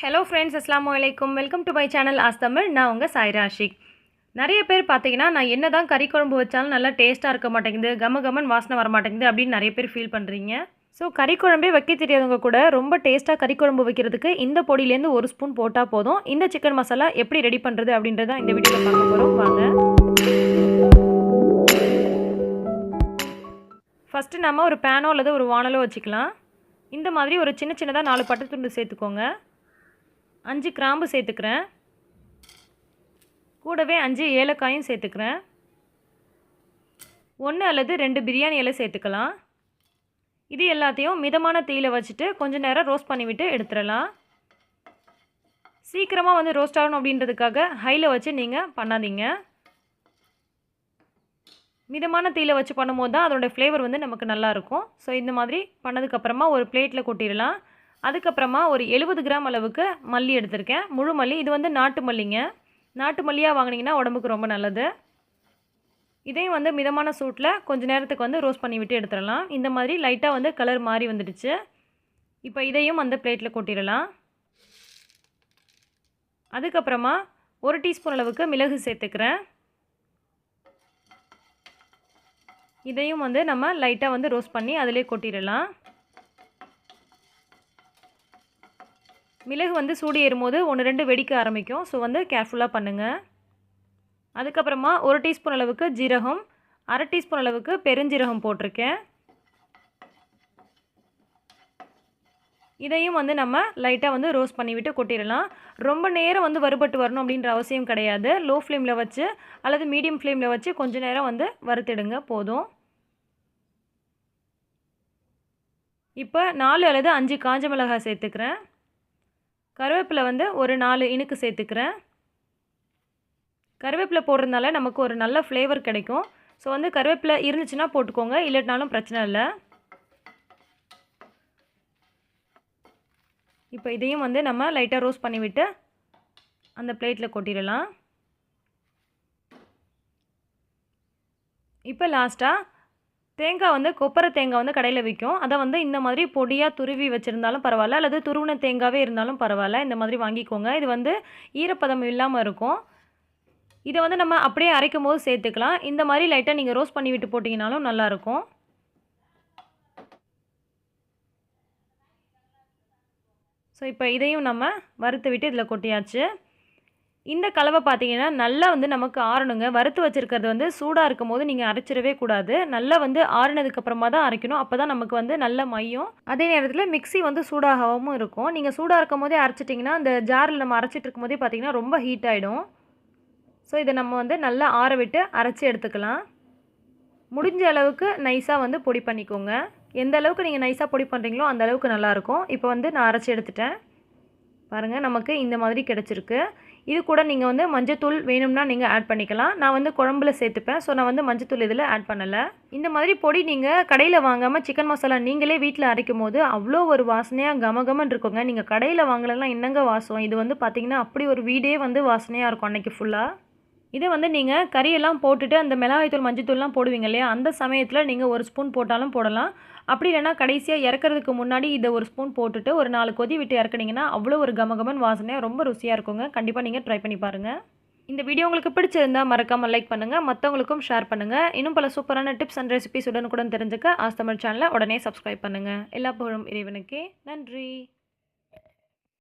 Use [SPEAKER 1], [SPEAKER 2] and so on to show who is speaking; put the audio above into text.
[SPEAKER 1] Hello friends, அஸ்ஸலாமு அலைக்கும். Welcome to my channel ஆஸ்தமிழ். நான் உங்கள் சாய்ரா ஆஷிக். நிறைய பேர் பார்த்தீங்கன்னா, நான் என்ன தான் கறி குழம்பு வச்சாலும் நல்லா டேஸ்ட்டாக இருக்க மாட்டேங்குது, கம கமன் வாசனை வர மாட்டேங்குது அப்படின்னு நிறைய பேர் ஃபீல் பண்ணுறீங்க. ஸோ கறி குழம்பே வைக்க தெரியாதவங்க கூட ரொம்ப டேஸ்ட்டாக கறி குழம்பு வைக்கிறதுக்கு இந்த பொடியிலேருந்து ஒரு ஸ்பூன் போட்டால் போதும். இந்த சிக்கன் மசாலா எப்படி ரெடி பண்ணுறது அப்படின்றத இந்த வீடியோவில் பார்க்க போகிறோம். வாங்க. ஃபஸ்ட்டு நம்ம ஒரு பேனோ அல்லது ஒரு வானலோ வச்சுக்கலாம். இந்த மாதிரி ஒரு சின்னதாக 4 பட்டை துண்டு சேர்த்துக்கோங்க. 5 கிராம்பு சேர்த்துக்கிறேன். கூடவே 5 ஏலக்காயும் சேர்த்துக்கிறேன். 1 அல்லது 2 பிரியாணி இலை சேர்த்துக்கலாம். இது எல்லாத்தையும் மிதமான தீயில வச்சுட்டு கொஞ்சம் நேரம் ரோஸ்ட் பண்ணிவிட்டு எடுத்துடலாம். சீக்கிரமாக ரோஸ்ட் ஆகணும் அப்படின்றதுக்காக ஹையில் வச்சு நீங்கள் பண்ணாதீங்க. மிதமான தீயில வச்சு பண்ணும்போது தான் அதோடய ஃப்ளேவர் நமக்கு நல்லாயிருக்கும். ஸோ இந்த மாதிரி பண்ணதுக்கப்புறமா ஒரு பிளேட்டில் கொட்டிடலாம். அதுக்கப்புறமா ஒரு 70 கிராம் அளவுக்கு மல்லி எடுத்திருக்கேன். முழு மல்லி. இது நாட்டு மல்லிங்க. நாட்டு மல்லியாக வாங்கினீங்கன்னா உடம்புக்கு ரொம்ப நல்லது. இதையும் மிதமான சூட்டில் கொஞ்சம் நேரத்துக்கு ரோஸ்ட் பண்ணி விட்டு எடுத்துடலாம். இந்த மாதிரி லைட்டாக கலர் மாறி வந்துடுச்சு. இப்போ இதையும் பிளேட்டில் கொட்டிடலாம். அதுக்கப்புறமா 1 டீஸ்பூன் அளவுக்கு மிளகு சேர்த்துக்கிறேன். இதையும் நம்ம லைட்டாக ரோஸ்ட் பண்ணி அதிலே கொட்டிடலாம். மிளகு சூடு ஏறும்போது 1-2 வெடிக்க ஆரம்பிக்கும். ஸோ கேர்ஃபுல்லாக பண்ணுங்கள். அதுக்கப்புறமா 1 டீஸ்பூன் அளவுக்கு ஜீரகம், 1/2 டீஸ்பூன் அளவுக்கு பெருஞ்சீரகம் போட்டிருக்கேன். இதையும் நம்ம லைட்டாக ரோஸ்ட் பண்ணிவிட்டு கொட்டிடலாம். ரொம்ப நேரம் வறுபட்டு வரணும் அப்படின்ற அவசியம் கிடையாது. லோ ஃப்ளேமில் வச்சு அல்லது மீடியம் ஃப்ளேமில் வச்சு கொஞ்சம் நேரம் வறுத்துடுங்க போதும். இப்போ 4 அல்லது 5 காஞ்ச மிளகாய் சேர்த்துக்கிறேன். கருவேப்பிலை ஒரு 4 இனுக்கு சேர்த்துக்கிறேன். கருவேப்பிலை போடுறதுனால நமக்கு ஒரு நல்ல ஃப்ளேவர் கிடைக்கும். ஸோ கருவேப்பிலை இருந்துச்சுன்னா போட்டுக்கோங்க, இல்லைனாலும் பிரச்சனை இல்லை. இப்போ இதையும் நம்ம லைட்டாக ரோஸ்ட் பண்ணிவிட்டு அந்த பிளேட்டில் கொட்டிடலாம். இப்போ லாஸ்ட்டாக தேங்காய் கொப்பரை தேங்காய் கடையில் விற்கும். அதை இந்த மாதிரி பொடியாக துருவி வச்சுருந்தாலும் பரவாயில்ல, அல்லது துருவின தேங்காவே இருந்தாலும் பரவாயில்ல. இந்த மாதிரி வாங்கிக்கோங்க. இது ஈரப்பதம் இல்லாமல் இருக்கும். இதை நம்ம அப்படியே அரைக்கும் போது சேர்த்துக்கலாம். இந்த மாதிரி லைட்டாக நீங்கள் ரோஸ்ட் பண்ணி விட்டு போட்டிங்கனாலும் நல்லாயிருக்கும். ஸோ இப்போ இதையும் நம்ம வறுத்து விட்டு இதில் கொட்டியாச்சு. இந்த கலவை பார்த்தீங்கன்னா நல்லா நமக்கு ஆறணுங்க. வறுத்து வச்சுருக்கிறது சூடாக இருக்கும் போது நீங்கள் அரைச்சிடவே கூடாது. நல்லா ஆறுனதுக்கப்புறமா தான் அரைக்கணும். அப்போ தான் நமக்கு நல்ல மையும். அதே நேரத்தில் மிக்ஸி சூடாகவும் இருக்கும். நீங்கள் சூடாக இருக்கும் போதே அரைச்சிட்டிங்கன்னா அந்த ஜாரில் நம்ம அரைச்சிட்டு இருக்கும் போதே பார்த்தீங்கன்னா ரொம்ப ஹீட் ஆகிடும். ஸோ இதை நம்ம நல்லா ஆற விட்டு அரைச்சி எடுத்துக்கலாம். முடிஞ்ச அளவுக்கு நைஸாக பொடி பண்ணிக்கோங்க. எந்த அளவுக்கு நீங்கள் நைஸாக பொடி பண்ணுறீங்களோ அந்த அளவுக்கு நல்லாயிருக்கும். இப்போ நான் அரைச்சி எடுத்துட்டேன். பாருங்கள், நமக்கு இந்த மாதிரி கிடச்சிருக்கு. இது கூட நீங்கள் மஞ்சத்தூள் வேணும்னா நீங்கள் ஆட் பண்ணிக்கலாம். நான் குழம்புல சேர்த்துப்பேன். ஸோ நான் மஞ்சத்தூள் இதில் ஆட் பண்ணலை. இந்த மாதிரி பொடி நீங்கள் கடையில் வாங்காமல் சிக்கன் மசாலா நீங்களே வீட்டில் அரைக்கும் போது அவ்வளோ ஒரு வாசனையாக கமகமன் இருக்குங்க. நீங்கள் கடையில் வாங்கலாம் என்னங்க வாசம். இது பார்த்தீங்கன்னா அப்படி ஒரு வீடே வாசனையாக இருக்கும் அன்றைக்கி ஃபுல்லாக. இதை நீங்கள் கறியெல்லாம் போட்டுட்டு அந்த மிளகாய்த்தூள் மஞ்சத்தூள்லாம் போடுவீங்க இல்லையா, அந்த சமயத்தில் நீங்கள் 1 ஸ்பூன் போட்டாலும் போடலாம். அப்படி இல்லைனா கடைசியாக இறக்கிறதுக்கு முன்னாடி இதை 1 ஸ்பூன் போட்டுட்டு ஒரு 4 கொதி விட்டு இறக்குனீங்கன்னா அவ்வளோ ஒரு கமகமன் வாசனையாக ரொம்ப ருசியாக இருக்குங்க. கண்டிப்பாக நீங்கள் ட்ரை பண்ணி பாருங்கள். இந்த வீடியோ உங்களுக்கு பிடிச்சிருந்தால் மறக்காமல் லைக் பண்ணுங்கள், மற்றவங்களுக்கும் ஷேர் பண்ணுங்கள். இன்னும் பல சூப்பரான டிப்ஸ் அண்ட் ரெசிபிஸ் உடனுக்குடன் தெரிஞ்சுக்க ஆஸ்தமிழ் சேனலை உடனே சப்ஸ்கிரைப் பண்ணுங்கள். எல்லா புகழும் இறைவனுக்கே. நன்றி.